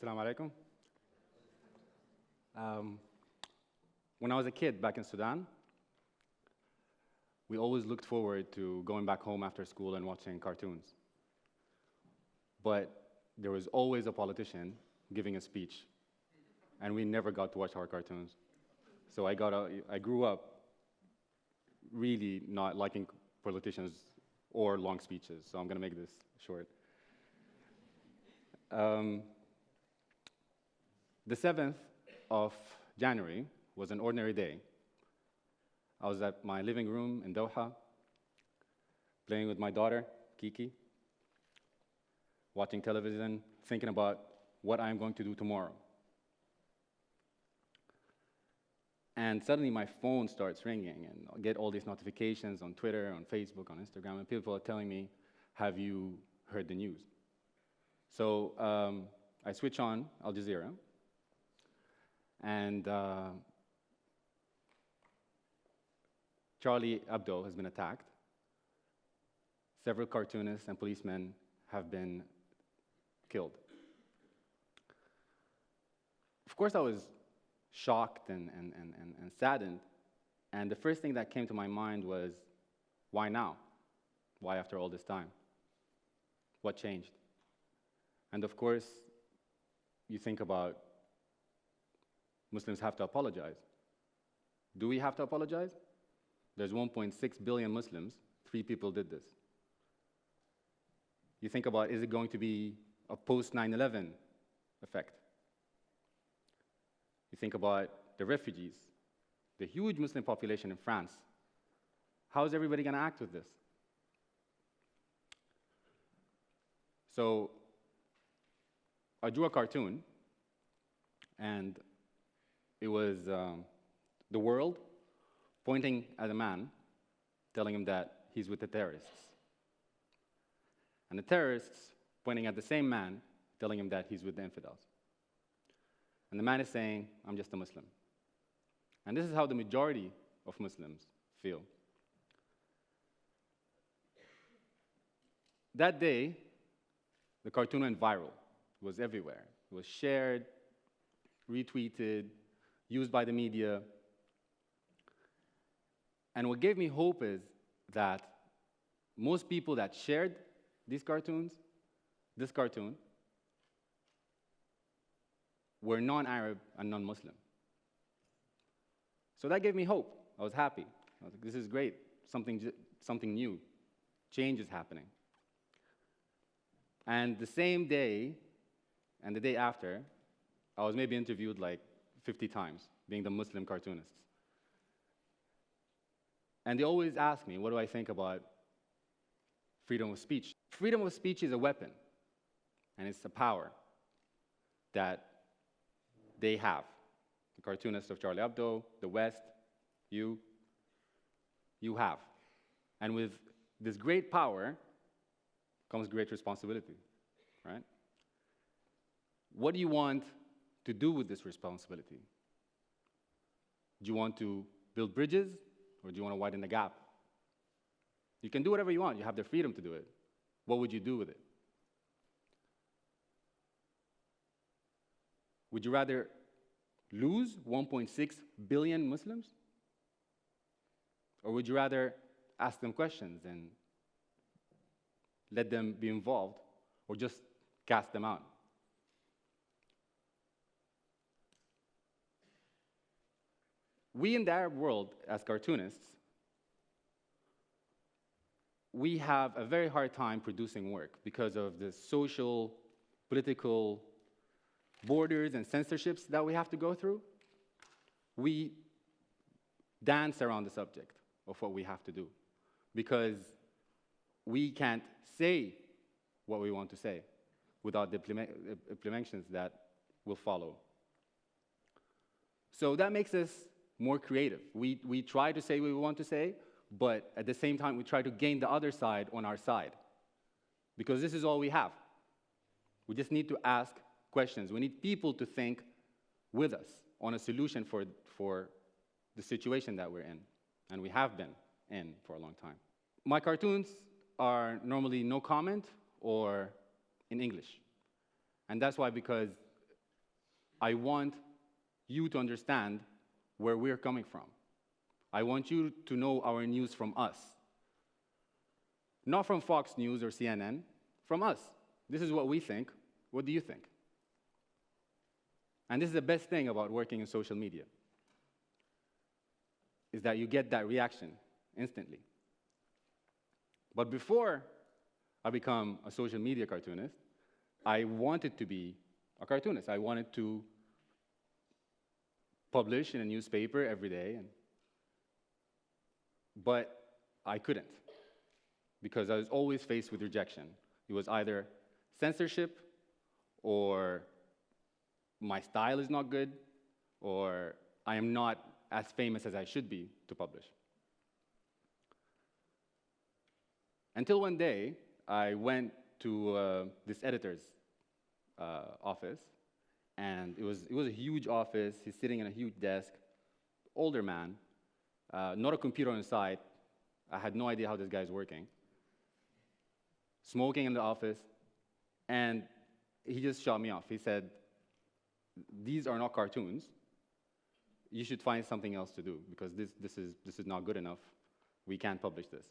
Assalamu alaikum. Um, when I was a kid back in Sudan, we always looked forward to going back home after school and watching cartoons. But there was always a politician giving a speech, and we never got to watch our cartoons. So I grew up really not liking politicians or long speeches, so I'm going to make this short. The 7th of January was an ordinary day. I was at my living room in Doha, playing with my daughter, Kiki, watching television, thinking about what I'm going to do tomorrow. And suddenly my phone starts ringing, and I'll get all these notifications on Twitter, on Facebook, on Instagram, and people are telling me, have you heard the news? So I switch on Al Jazeera, and Charlie Hebdo has been attacked. Several cartoonists and policemen have been killed. Of course, I was shocked and saddened, and the first thing that came to my mind was, why now? Why after all this time? What changed? And of course, you think about Muslims have to apologize. Do we have to apologize? There's 1.6 billion Muslims, 3 people did this. You think about, is it going to be a post-9/11 effect? You think about the refugees, the huge Muslim population in France. How is everybody going to act with this? So I drew a cartoon, and it was the world pointing at a man, telling him that he's with the terrorists. And the terrorists pointing at the same man, telling him that he's with the infidels. And the man is saying, I'm just a Muslim. And this is how the majority of Muslims feel. That day, the cartoon went viral. It was everywhere. It was shared, retweeted, used by the media. And what gave me hope is that most people that shared this cartoon, were non-Arab and non-Muslim. So that gave me hope. I was happy. I was like, this is great. Something new. Change is happening. And the same day, and the day after, I was maybe interviewed like 50 times, being the Muslim cartoonist. And they always ask me, what do I think about freedom of speech? Freedom of speech is a weapon, and it's a power that they have. The cartoonists of Charlie Hebdo, the West, you have. And with this great power comes great responsibility, right? What do you want to do with this responsibility? Do you want to build bridges, or do you want to widen the gap? You can do whatever you want. You have the freedom to do it. What would you do with it? Would you rather lose 1.6 billion Muslims? Or would you rather ask them questions and let them be involved, or just cast them out? We in the Arab world, as cartoonists, we have a very hard time producing work because of the social, political borders and censorships that we have to go through. We dance around the subject of what we have to do because we can't say what we want to say without the implementations that will follow. So that makes us more creative. We try to say what we want to say, but at the same time, we try to gain the other side on our side, because this is all we have. We just need to ask questions. We need people to think with us on a solution for the situation that we're in, and we have been in for a long time. My cartoons are normally no comment or in English. And that's why, because I want you to understand where we're coming from. I want you to know our news from us. Not from Fox News or CNN, from us. This is what we think. What do you think? And this is the best thing about working in social media, is that you get that reaction instantly. But before I become a social media cartoonist, I wanted to be a cartoonist. I wanted to publish in a newspaper every day, but I couldn't, because I was always faced with rejection. It was either censorship, or my style is not good, or I am not as famous as I should be to publish. Until one day, I went to this editor's office, and it was a huge office. He's sitting in a huge desk, older man, not a computer on the side. I had no idea how this guy's working. Smoking in the office, and he just shot me off. He said, "These are not cartoons. You should find something else to do, because this is not good enough. We can't publish this."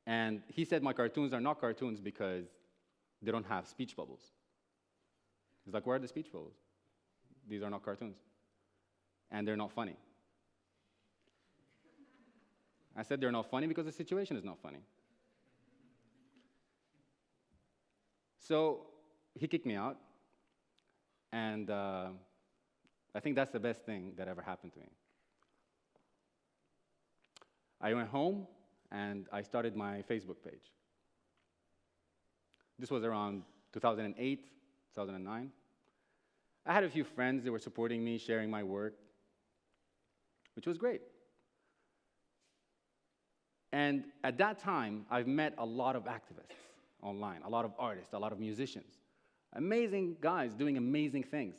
And he said my cartoons are not cartoons because they don't have speech bubbles. He's like, "Where are the speech bubbles? These are not cartoons. And they're not funny." I said they're not funny because the situation is not funny. So he kicked me out, and I think that's the best thing that ever happened to me. I went home, and I started my Facebook page. This was around 2008, 2009. I had a few friends that were supporting me, sharing my work, which was great. And at that time, I've met a lot of activists online, a lot of artists, a lot of musicians, amazing guys doing amazing things,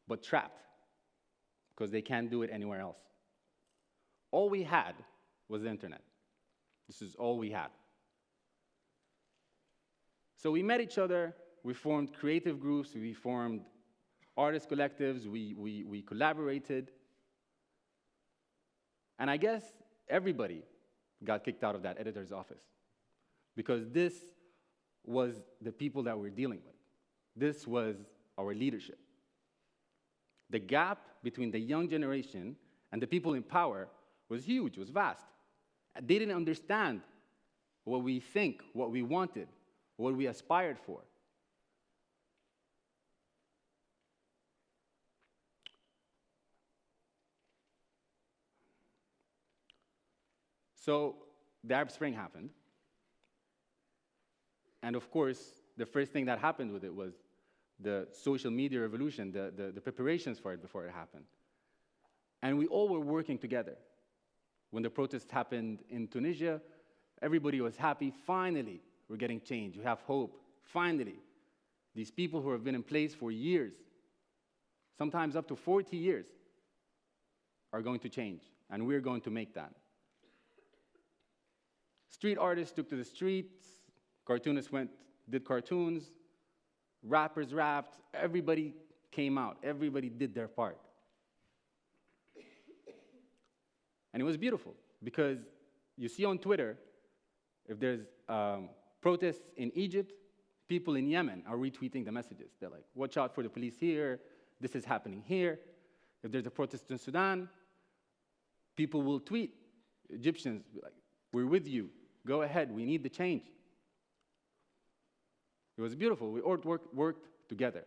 but trapped because they can't do it anywhere else. All we had was the internet. This is all we had. So we met each other, we formed creative groups, we formed artist collectives, we collaborated. And I guess everybody got kicked out of that editor's office, because this was the people that we're dealing with. This was our leadership. The gap between the young generation and the people in power was huge, was vast. They didn't understand what we think, what we wanted, what we aspired for. So the Arab Spring happened. And of course, the first thing that happened with it was the social media revolution, the preparations for it before it happened. And we all were working together. When the protests happened in Tunisia, everybody was happy. Finally, we're getting change. We have hope. Finally, these people who have been in place for years, sometimes up to 40 years, are going to change. And we're going to make that. Street artists took to the streets. Cartoonists did cartoons. Rappers rapped. Everybody came out. Everybody did their part. And it was beautiful, because you see on Twitter, if there's protests in Egypt, people in Yemen are retweeting the messages. They're like, "Watch out for the police here. This is happening here." If there's a protest in Sudan, people will tweet. Egyptians, like, "We're with you. Go ahead. We need the change." It was beautiful. We all worked together.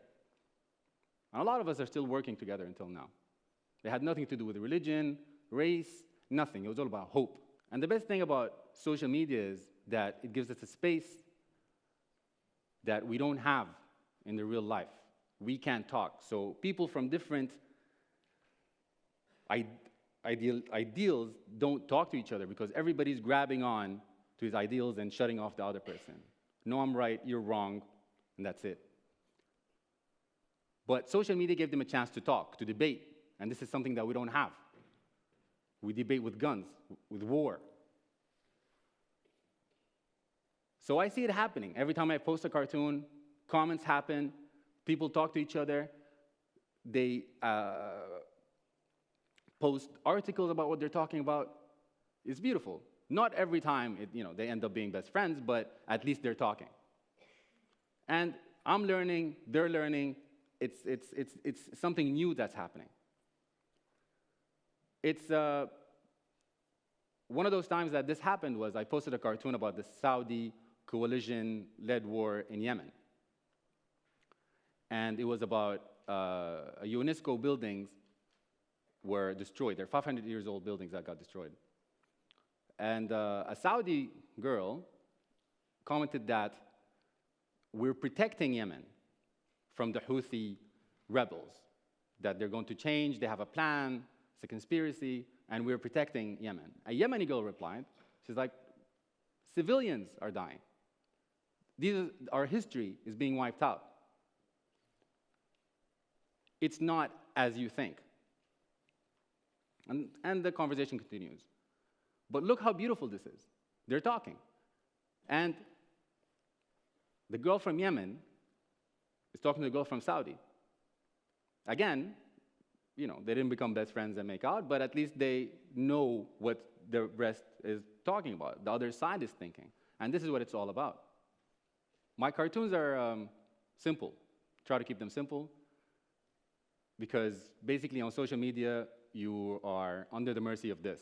And a lot of us are still working together until now. It had nothing to do with religion, race, nothing. It was all about hope. And the best thing about social media is that it gives us a space that we don't have in the real life. We can't talk. So people from different ideals don't talk to each other, because everybody's grabbing on to his ideals and shutting off the other person. "No, I'm right, you're wrong," and that's it. But social media gave them a chance to talk, to debate, and this is something that we don't have. We debate with guns, with war. So I see it happening. Every time I post a cartoon, comments happen, People talk to each other. They post articles about what they're talking about. It's beautiful. Not every time they end up being best friends, but at least they're talking. And I'm learning, they're learning. It's something new that's happening. It's one of those times that this happened was I posted a cartoon about the Saudi coalition-led war in Yemen. And it was about UNESCO buildings were destroyed. They're 500 years old buildings that got destroyed. And a Saudi girl commented that we're protecting Yemen from the Houthi rebels, that they're going to change, they have a plan, it's a conspiracy, and we're protecting Yemen. A Yemeni girl replied, she's like, civilians are dying. Our history is being wiped out. It's not as you think. And the conversation continues. But look how beautiful this is. They're talking. And the girl from Yemen is talking to the girl from Saudi. Again, they didn't become best friends and make out, but at least they know what the rest is talking about. The other side is thinking. And this is what it's all about. My cartoons are simple. Try to keep them simple. Because basically on social media, you are under the mercy of this.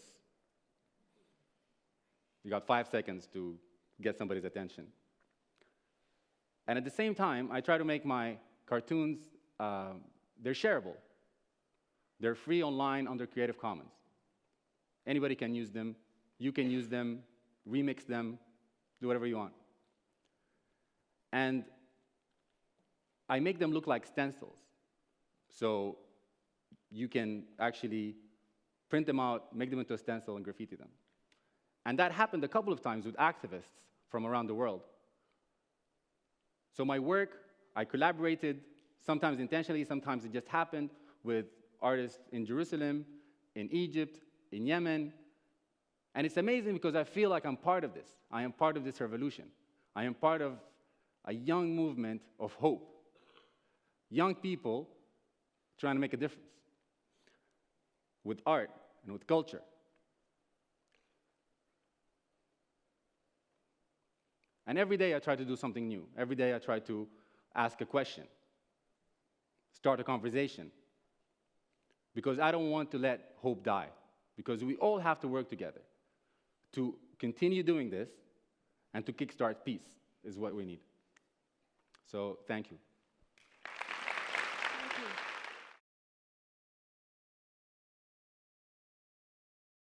You got 5 seconds to get somebody's attention. And at the same time, I try to make my cartoons, they're shareable. They're free online under Creative Commons. Anybody can use them. You can use them, remix them, do whatever you want. And I make them look like stencils. So you can actually print them out, make them into a stencil, and graffiti them. And that happened a couple of times with activists from around the world. So my work, I collaborated, sometimes intentionally, sometimes it just happened, with artists in Jerusalem, in Egypt, in Yemen. And it's amazing because I feel like I'm part of this. I am part of this revolution. I am part of a young movement of hope. Young people trying to make a difference with art and with culture. And every day I try to do something new. Every day I try to ask a question, start a conversation, because I don't want to let hope die, because we all have to work together to continue doing this and to kickstart peace is what we need. So thank you.